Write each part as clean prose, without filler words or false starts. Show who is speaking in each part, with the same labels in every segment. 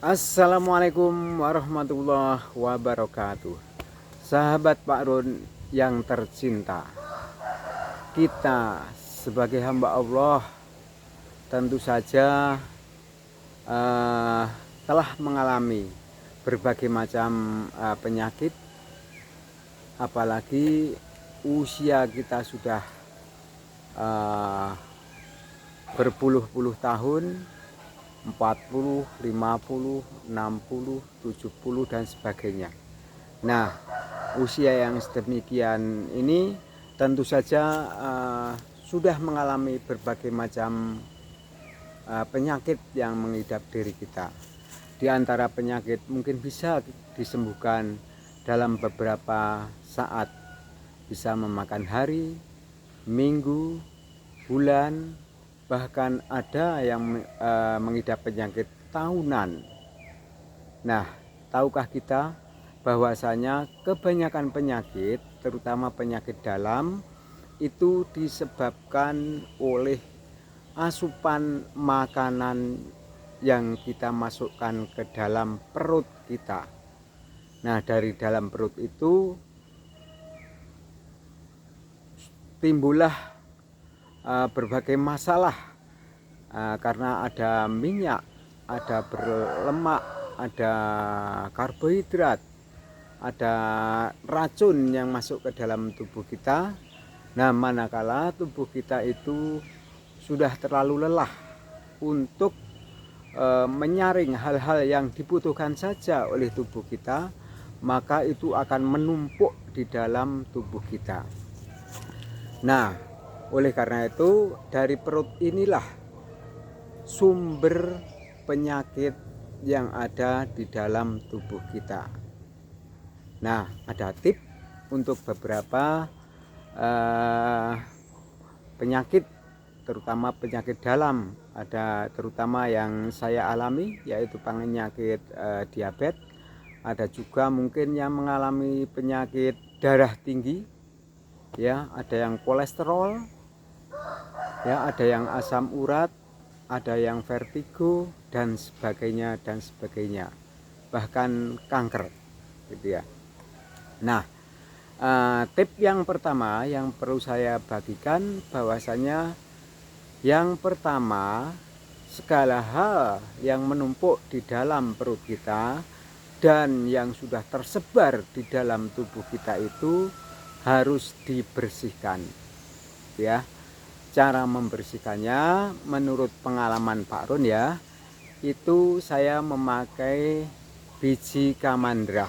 Speaker 1: Assalamualaikum warahmatullahi wabarakatuh. Sahabat Pak Run yang tercinta, kita sebagai hamba Allah tentu saja eh, telah mengalami berbagai macam penyakit, apalagi usia kita sudah eh, berpuluh-puluh tahun, 40, 50, 60, 70 dan sebagainya. Nah, usia yang sedemikian ini tentu saja sudah mengalami berbagai macam penyakit yang mengidap diri kita. Di antara penyakit mungkin bisa disembuhkan dalam beberapa saat, bisa memakan hari, minggu, bulan, bahkan ada yang mengidap penyakit tahunan. Nah, tahukah kita bahwasanya kebanyakan penyakit, terutama penyakit dalam, itu disebabkan oleh asupan makanan yang kita masukkan ke dalam perut kita. Nah, dari dalam perut itu timbullah berbagai masalah karena ada minyak, ada berlemak, ada karbohidrat, ada racun yang masuk ke dalam tubuh kita. Nah, manakala tubuh kita itu sudah terlalu lelah untuk menyaring hal-hal yang dibutuhkan saja oleh tubuh kita, maka itu akan menumpuk di dalam tubuh kita. Nah, oleh karena itu dari perut inilah sumber penyakit yang ada di dalam tubuh kita. Nah, ada tips untuk beberapa penyakit, terutama penyakit dalam. Ada terutama yang saya alami, yaitu penyakit diabetes. Ada juga mungkin yang mengalami penyakit darah tinggi, ya, ada yang kolesterol, ya, ada yang asam urat, ada yang vertigo dan sebagainya, bahkan kanker, gitu ya. Nah, tip yang pertama yang perlu saya bagikan bahwasanya yang pertama, segala hal yang menumpuk di dalam perut kita dan yang sudah tersebar di dalam tubuh kita itu harus dibersihkan, ya. Cara membersihkannya menurut pengalaman Pak Run, ya, itu saya memakai biji kamandrah,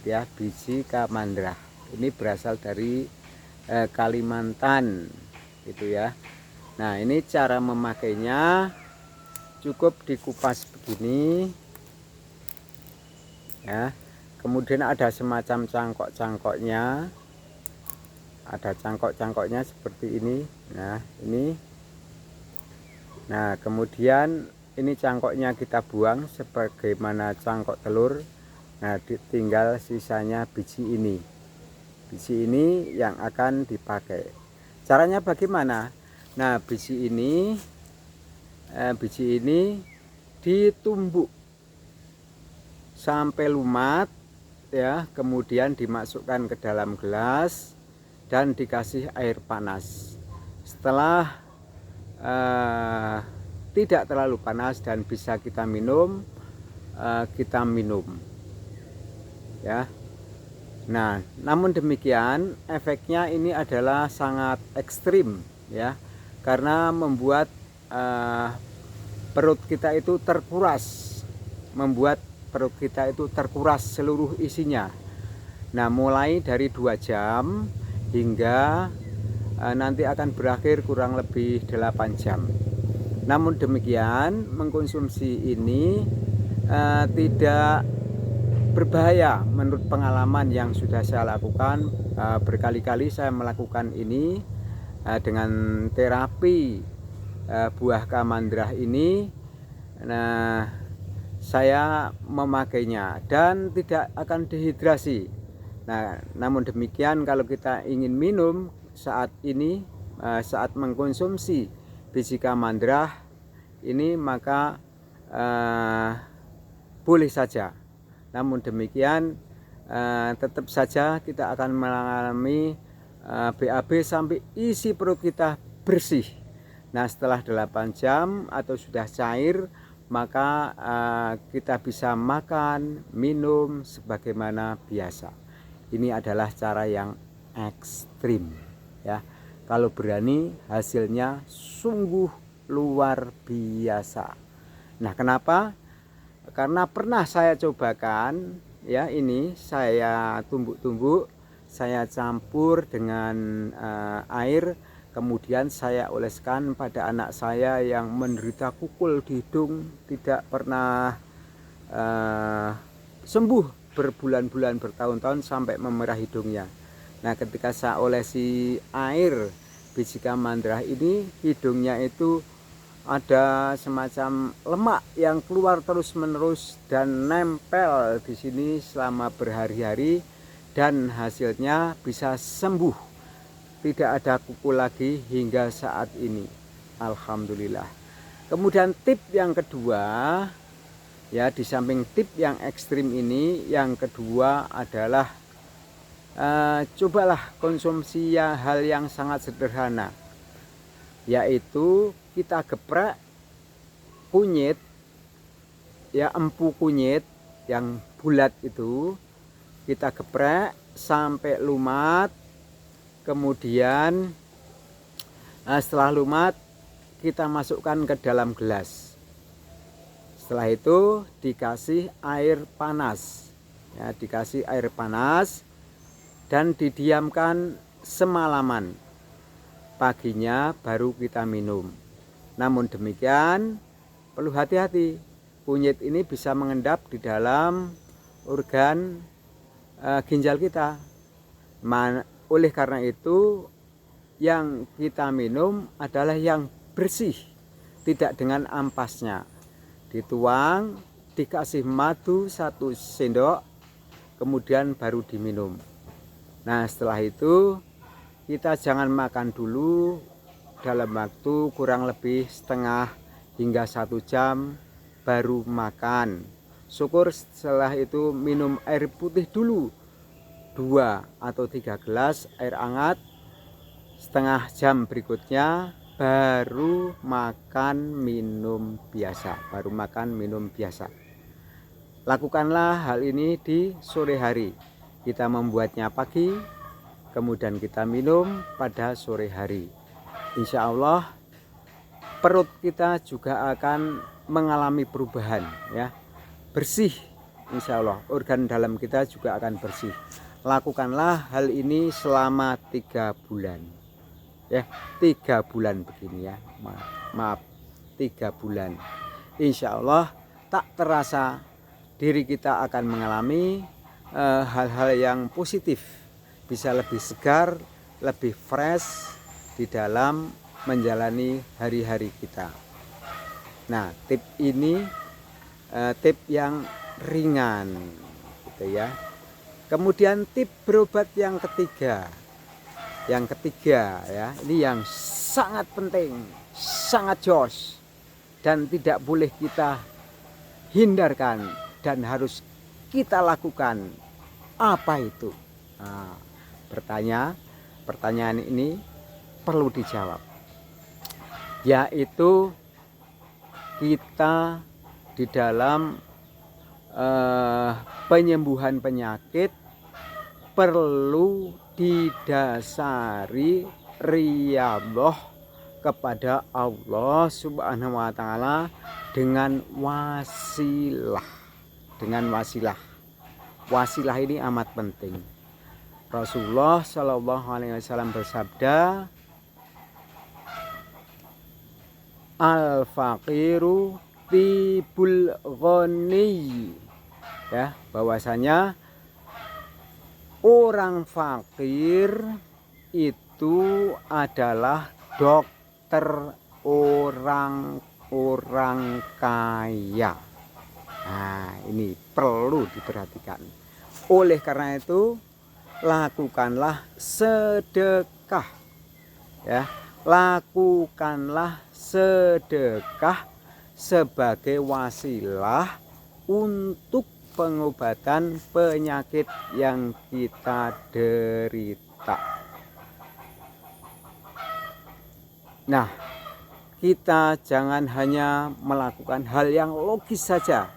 Speaker 1: ya, biji kamandrah. Ini berasal dari Kalimantan, gitu ya. Nah, ini cara memakainya, cukup dikupas begini, ya. Kemudian ada semacam cangkok-cangkoknya, ada cangkok-cangkoknya seperti ini. Nah, ini. Nah, kemudian ini cangkoknya kita buang sebagaimana cangkok telur. Nah, tinggal sisanya biji ini. Biji ini yang akan dipakai. Caranya bagaimana? Nah, biji ini ditumbuk sampai lumat, ya, kemudian dimasukkan ke dalam gelas dan dikasih air panas. Setelah tidak terlalu panas dan bisa kita minum, kita minum, ya. Nah, namun demikian efeknya ini adalah sangat ekstrim, ya, karena membuat perut kita itu terkuras, seluruh isinya. Nah, mulai dari 2 jam hingga nanti akan berakhir kurang lebih 8 jam. Namun demikian, mengkonsumsi ini tidak berbahaya menurut pengalaman yang sudah saya lakukan. Berkali-kali saya melakukan ini dengan terapi buah kamandrah ini. Nah, saya memakainya dan tidak akan dehidrasi. Nah, namun demikian kalau kita ingin minum saat ini, saat mengkonsumsi biji kamandrah ini, maka boleh saja. Namun demikian tetap saja kita akan mengalami BAB sampai isi perut kita bersih. Nah, setelah 8 jam atau sudah cair, maka kita bisa makan, minum sebagaimana biasa. Ini adalah cara yang ekstrim ya. Kalau berani hasilnya sungguh luar biasa. Nah, kenapa? Karena pernah saya cobakan ya, ini saya tumbuk-tumbuk, saya campur dengan air, kemudian saya oleskan pada anak saya yang menderita kukul di hidung, tidak pernah sembuh berbulan-bulan, bertahun-tahun sampai memerah hidungnya. Nah, ketika saya olesi air biji kamandrah ini, hidungnya itu ada semacam lemak yang keluar terus-menerus dan nempel di sini selama berhari-hari, dan hasilnya bisa sembuh, tidak ada kuku lagi hingga saat ini. Alhamdulillah. Kemudian tip yang kedua ya, di samping tip yang ekstrim ini, yang kedua adalah cobalah konsumsi hal yang sangat sederhana, yaitu kita geprek kunyit ya, empu kunyit yang bulat itu kita geprek sampai lumat. Kemudian setelah lumat kita masukkan ke dalam gelas. Setelah itu dikasih air panas ya, dikasih air panas dan didiamkan semalaman. Paginya baru kita minum. Namun demikian perlu hati-hati, kunyit ini bisa mengendap di dalam organ ginjal kita. Oleh karena itu yang kita minum adalah yang bersih, tidak dengan ampasnya. Dituang, dikasih madu 1 sendok, kemudian baru diminum. Nah, setelah itu kita jangan makan dulu dalam waktu kurang lebih setengah hingga 1 jam baru makan. Syukur setelah itu minum air putih dulu 2 atau 3 gelas air hangat. Setengah jam berikutnya baru makan minum biasa, Lakukanlah hal ini di sore hari. Kita membuatnya pagi, kemudian kita minum pada sore hari. Insya Allah perut kita juga akan mengalami perubahan ya, bersih. Insya Allah organ dalam kita juga akan bersih. Lakukanlah hal ini selama 3 bulan ya, 3 bulan begini ya, maaf 3 bulan. Insya Allah tak terasa diri kita akan mengalami hal-hal yang positif, bisa lebih segar, lebih fresh di dalam menjalani hari-hari kita. Nah, tip ini tip yang ringan gitu ya. Kemudian tip berobat yang ketiga ya, ini yang sangat penting, sangat jos, dan tidak boleh kita hindarkan dan harus kita lakukan. Apa itu? Nah, pertanyaan ini perlu dijawab, yaitu kita di dalam penyembuhan penyakit perlu didasari riyadhah kepada Allah Subhanahu wa Ta'ala dengan wasilah. Wasilah ini amat penting. Rasulullah Shallallahu Alaihi Wasallam bersabda, al-faqiru tibul ghani, ya, bahwasanya orang fakir itu adalah dokter orang kaya. Nah, ini perlu diperhatikan. Oleh karena itu lakukanlah sedekah ya, lakukanlah sedekah sebagai wasilah untuk pengobatan penyakit yang kita derita. Nah, kita jangan hanya melakukan hal yang logis saja,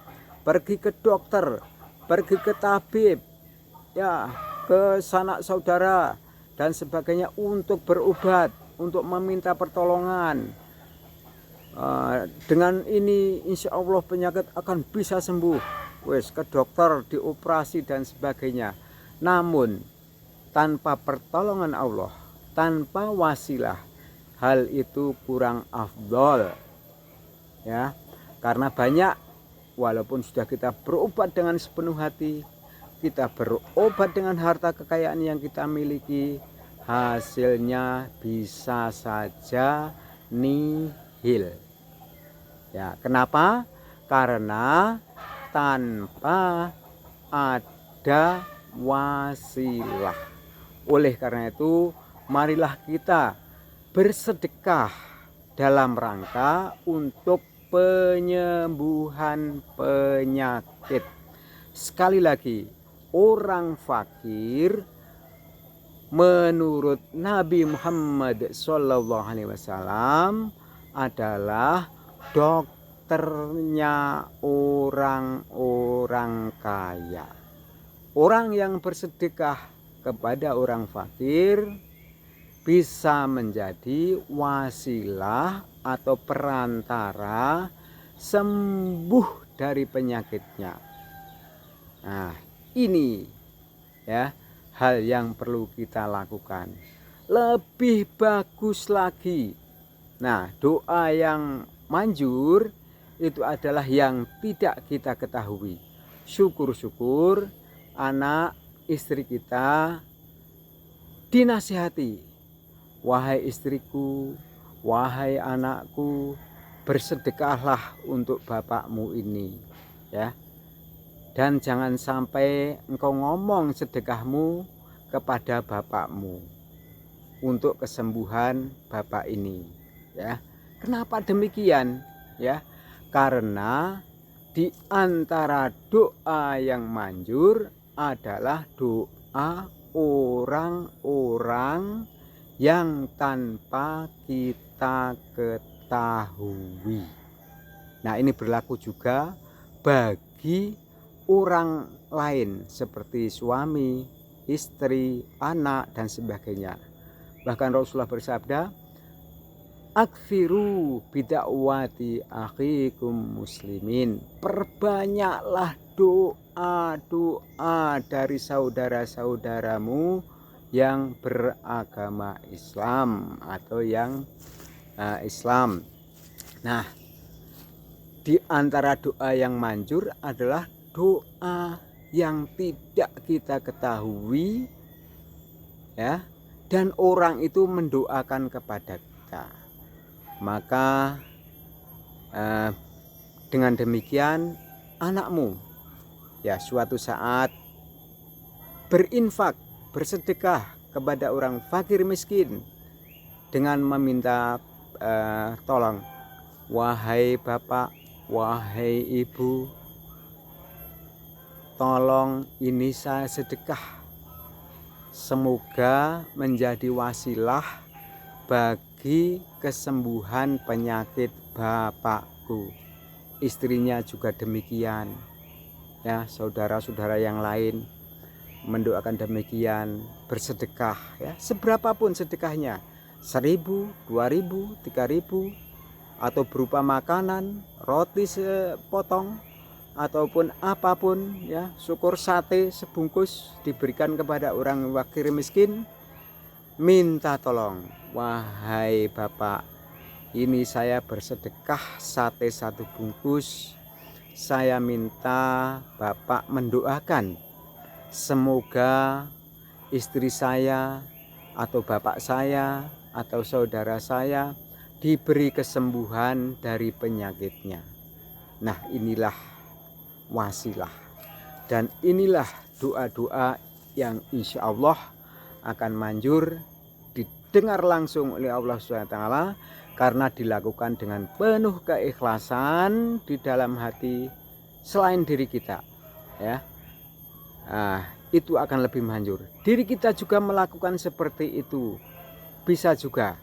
Speaker 1: pergi ke dokter, pergi ke tabib, ya, ke sanak saudara dan sebagainya untuk berobat, untuk meminta pertolongan. Dengan ini insya Allah penyakit akan bisa sembuh. Wes ke dokter, dioperasi dan sebagainya. Namun tanpa pertolongan Allah, tanpa wasilah, hal itu kurang afdol, ya. Karena banyak, walaupun sudah kita berobat dengan sepenuh hati, kita berobat dengan harta kekayaan yang kita miliki, hasilnya bisa saja nihil. Ya, kenapa? Karena tanpa ada wasilah. Oleh karena itu, marilah kita bersedekah dalam rangka untuk penyembuhan penyakit. Sekali lagi, orang fakir menurut Nabi Muhammad SAW adalah dokternya orang-orang kaya. Orang yang bersedekah kepada orang fakir bisa menjadi wasilah atau perantara sembuh dari penyakitnya. Nah, ini ya hal yang perlu kita lakukan. Lebih bagus lagi, nah, doa yang manjur itu adalah yang tidak kita ketahui. Syukur-syukur anak istri kita dinasihati, wahai istriku, wahai anakku, bersedekahlah untuk bapakmu ini, ya. Dan jangan sampai engkau ngomong sedekahmu kepada bapakmu untuk kesembuhan bapak ini, ya. Kenapa demikian? Ya, karena di antara doa yang manjur adalah doa orang-orang yang tanpa kita ketahui. Nah, ini berlaku juga bagi orang lain seperti suami, istri, anak dan sebagainya. Bahkan Rasulullah bersabda, "Aktsiru bidakwati akhikum muslimin." Perbanyaklah doa-doa dari saudara-saudaramu yang beragama Islam atau yang Islam. Nah, di antara doa yang manjur adalah doa yang tidak kita ketahui, ya, dan orang itu mendoakan kepada kita. Maka dengan demikian anakmu ya suatu saat berinfak, bersedekah kepada orang fakir miskin dengan meminta tolong, wahai bapak, wahai ibu, tolong ini saya sedekah, semoga menjadi wasilah bagi kesembuhan penyakit bapakku. Istrinya juga demikian, ya, saudara-saudara yang lain mendoakan demikian, bersedekah, ya, seberapapun sedekahnya, 1.000, 2.000, 3.000, atau berupa makanan, roti sepotong, ataupun apapun, ya, syukur sate sebungkus diberikan kepada orang fakir miskin. Minta tolong, wahai bapak, ini saya bersedekah sate 1 bungkus, saya minta bapak mendoakan semoga istri saya atau bapak saya atau saudara saya diberi kesembuhan dari penyakitnya. Nah, inilah wasilah, dan inilah doa-doa yang insya Allah akan manjur, didengar langsung oleh Allah SWT, karena dilakukan dengan penuh keikhlasan di dalam hati selain diri kita, ya. Itu akan lebih manjur. Diri kita juga melakukan seperti itu, bisa juga.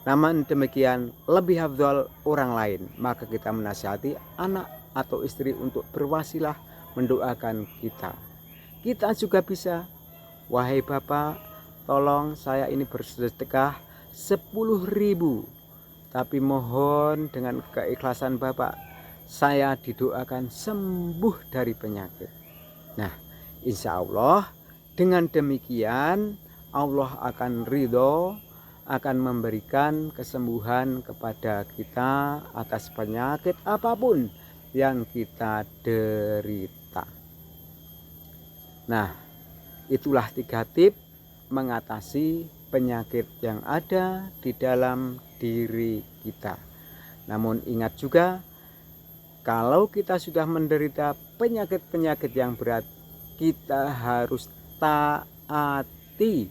Speaker 1: Namun demikian lebih afdal orang lain, maka kita menasihati anak atau istri untuk berwasilah mendoakan kita. Kita juga bisa, wahai Bapak, tolong saya ini bersedekah 10.000, tapi mohon dengan keikhlasan Bapak saya didoakan sembuh dari penyakit. Nah, insya Allah dengan demikian Allah akan ridho, akan memberikan kesembuhan kepada kita atas penyakit apapun yang kita derita. Nah, itulah 3 tips mengatasi penyakit yang ada di dalam diri kita. Namun ingat juga, kalau kita sudah menderita penyakit-penyakit yang berat, kita harus taati.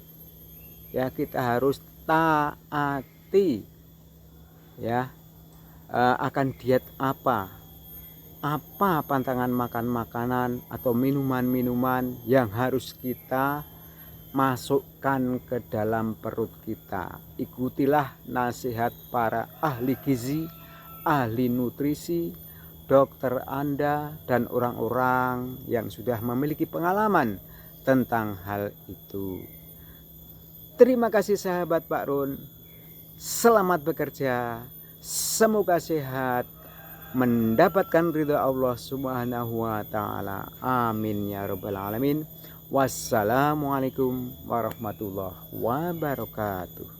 Speaker 1: Ya, kita harus taati. Ya, akan diet apa pantangan makan makanan atau minuman-minuman yang harus kita masukkan ke dalam perut kita. Ikutilah nasihat para ahli gizi, ahli nutrisi, dokter Anda, dan orang-orang yang sudah memiliki pengalaman tentang hal itu. Terima kasih sahabat Pak Run, selamat bekerja, semoga sehat, mendapatkan ridha Allah Subhanahu wa Ta'ala. Amin ya Rabbal 'Alamin. Wassalamualaikum warahmatullahi wabarakatuh.